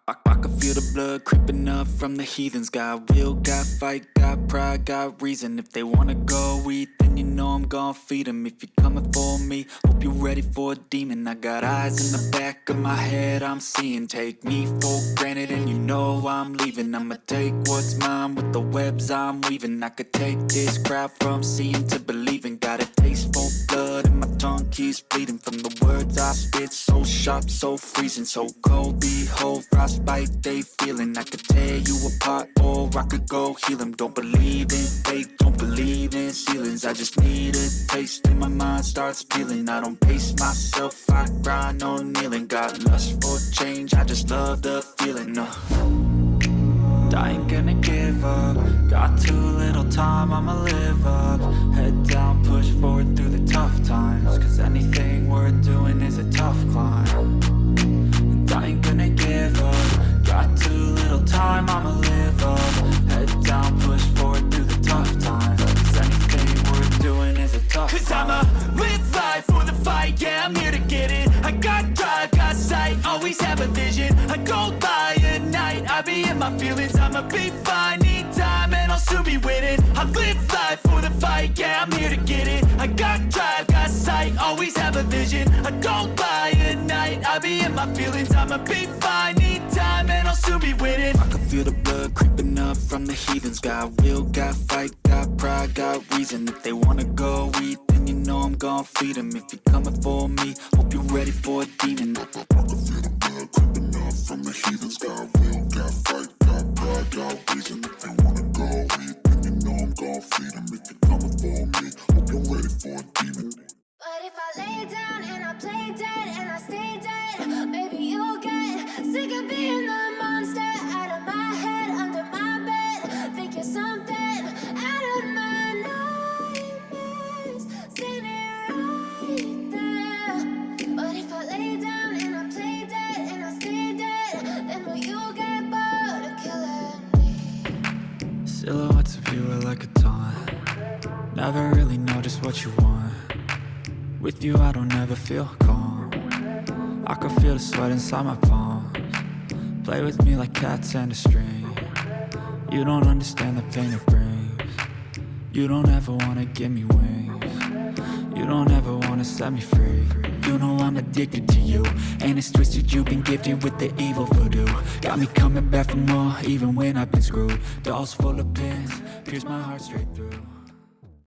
I can feel the blood creeping up from the heathens. Got will, got fight, got pride, got reason. If they wanna go eat, then you know I'm gon' feed them. If you're coming for me, hope you're ready for a demon. I got eyes in the back of my head, I'm seeing. Take me for granted and you know I'm leaving. I'ma take what's mine with the webs I'm weaving. I could take this crowd from seeing to believing. Got a taste for blood and my tongue keeps bleeding. From the words I spit, so sharp, so freezing. So cold, behold, frostbite they feeling. I could tear you apart or I could go heal them. Don't believe in fate, don't believe in ceilings. I just need a taste and my mind starts peeling. I don't pace myself, I grind on kneeling. Got lust for change, I just love the feeling. I ain't gonna give up. Got too little time, I'ma live up. Head down, push forward through the tough times. Cause anything worth doing is a tough climb. And I ain't gonna give up. Got too little time, I'ma live up. Head down, push forward through the tough times. Cause anything worth doing is a tough climb. Cause I'ma live life for the fight, yeah, I'm here to get it. I got drive, got sight, always have a vision. I go by at night, I be in my feelings. I'ma be fine, need time and I'll soon be winning. I live life for the fight, yeah, I'm here to get it. I got drive, got sight, always have a vision. I go by at night, I be in my feelings. I'ma be fine, need time and I'll soon be winning. I can feel the blood creeping up from the heathens. Got will, got fight, got pride, got reason. If they wanna go eat, then you know I'm gon' feed them. If you're coming for me, hope you're ready for a demon. I can feel the blood creeping up from the heathens. Got will, got fight, got pride, got reason. If they wanna go eat, then you know I'm gon' feed them. If you're coming for me, hope you're ready for a demon. But if I lay down and I play dead and I stay dead, maybe you'll get sick of being the monster out of my head, under my bed. Think you're something out of my nightmares, standing right there. But if I lay down and I play dead and I stay dead, then will you get bored of killing me? Silhouettes of you are like a taunt. Never really know just what you want. With you I don't ever feel calm. I can feel the sweat inside my palms. Play with me like cats and a string. You don't understand the pain it brings. You don't ever wanna give me wings. You don't ever wanna set me free. You know I'm addicted to you, and it's twisted, you've been gifted with the evil voodoo. Got me coming back for more, even when I've been screwed. Dolls full of pins, pierce my heart straight through.